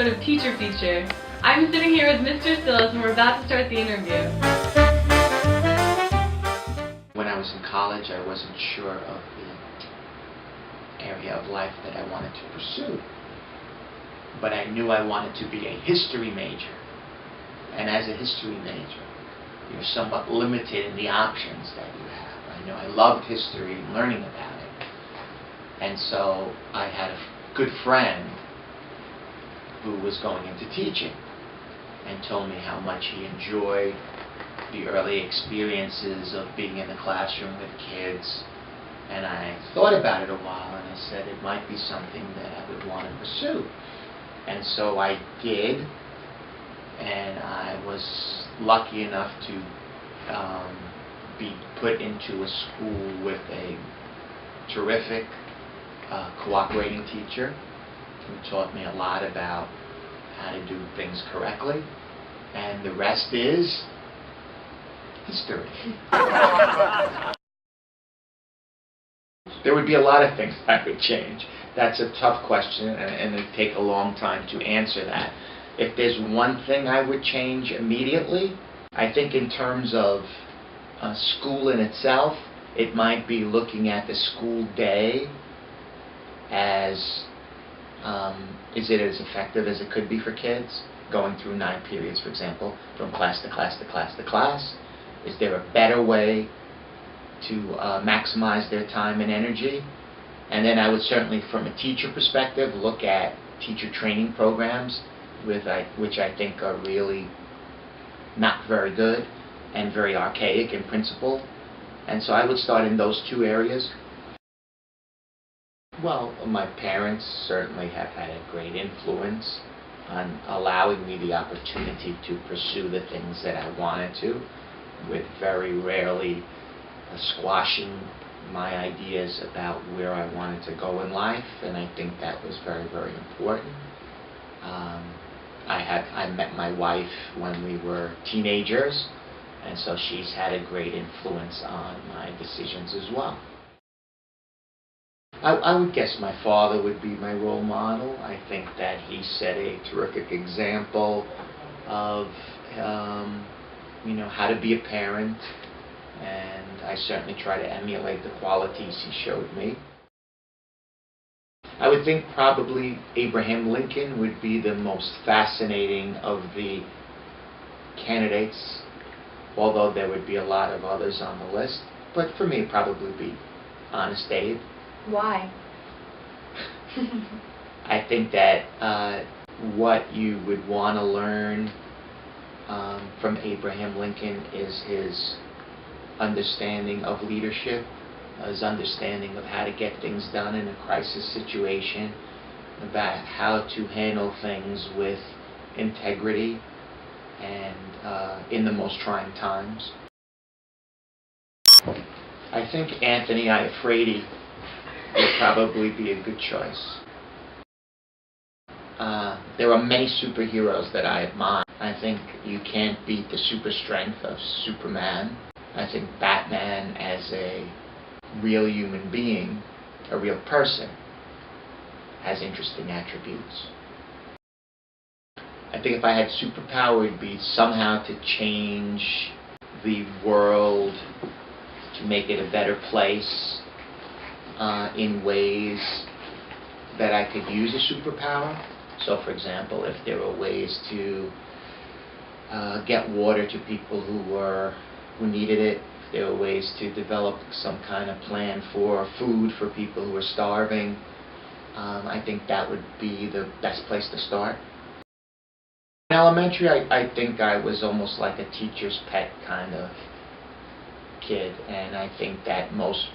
episode of Teacher Feature. I'm sitting here with Mr. Cillis and we're about to start the interview. When I was in college, I wasn't sure of the area of life that I wanted to pursue. But I knew I wanted to be a history major. And as a history major, you're somewhat limited in the options that you have. I know I loved history and learning about it. And so I had a good friend who was going into teaching and told me how much he enjoyed the early experiences of being in the classroom with kids. And I thought about it a while and I said it might be something that I would want to pursue. And so I did, and I was lucky enough to be put into a school with a terrific cooperating teacher who taught me a lot about how to do things correctly, and the rest is history. There would be a lot of things I would change. That's a tough question, and it would take a long time to answer that. If there's one thing I would change immediately, I think in terms of school in itself, it might be looking at the school day as, is it as effective as it could be for kids? Going through 9 periods, for example, from class to class to class to class. Is there a better way to maximize their time and energy? And then I would certainly, from a teacher perspective, look at teacher training programs, which I think are really not very good and very archaic in principle. And so I would start in those 2 areas. Well, my parents certainly have had a great influence on allowing me the opportunity to pursue the things that I wanted to, with very rarely squashing my ideas about where I wanted to go in life, and I think that was very, very important. I met my wife when we were teenagers, and so she's had a great influence on my decisions as well. I would guess my father would be my role model. I think that he set a terrific example of how to be a parent, and I certainly try to emulate the qualities he showed me. I would think probably Abraham Lincoln would be the most fascinating of the candidates, although there would be a lot of others on the list. But for me, it'd probably be Honest Abe. Why? I think that what you would want to learn from Abraham Lincoln is his understanding of leadership, his understanding of how to get things done in a crisis situation, about how to handle things with integrity and in the most trying times. I think Anthony Iafredi would probably be a good choice. There are many superheroes that I admire. I think you can't beat the super strength of Superman. I think Batman as a real human being, a real person, has interesting attributes. I think if I had superpower, it would be somehow to change the world, to make it a better place in ways that I could use a superpower. So, for example, if there were ways to get water to people who needed it, if there were ways to develop some kind of plan for food for people who are starving, I think that would be the best place to start. In elementary, I think I was almost like a teacher's pet kind of kid, and I think that most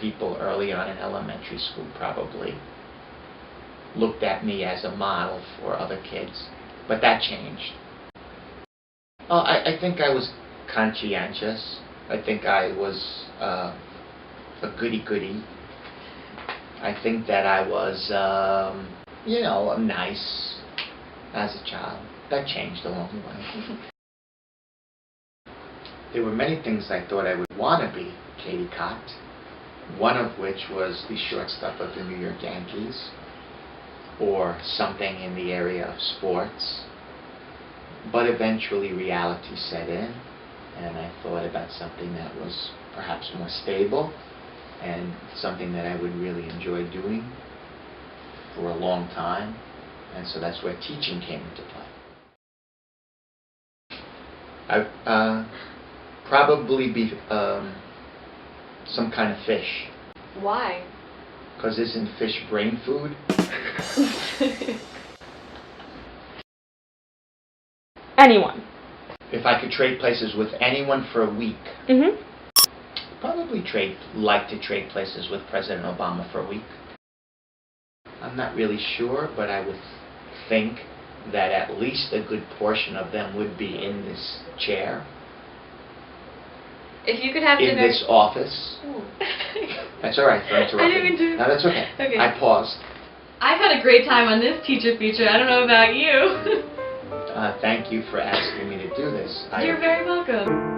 people early on in elementary school probably looked at me as a model for other kids, but that changed. I think I was conscientious. I think I was a goody-goody. I think that I was, nice as a child. That changed along the way. There were many things I thought I would want to be, Katie Cott, one of which was the shortstop of the New York Yankees. or something in the area of sports. But eventually reality set in, and I thought about something that was perhaps more stable and something that I would really enjoy doing for a long time, and so that's where teaching came into play. Probably be some kind of fish. Why? Because isn't fish brain food? Anyone. If I could trade places with anyone for a week, probably like to trade places with President Obama for a week. I'm not really sure, but I would think that at least a good portion of them would be in this chair, If you could have in dinner... this office. Ooh. That's all right for interrupting. I didn't mean to. No, that's okay. Okay. I paused. I've had a great time on this teacher feature. I don't know about you. Thank you for asking me to do this. You're very welcome.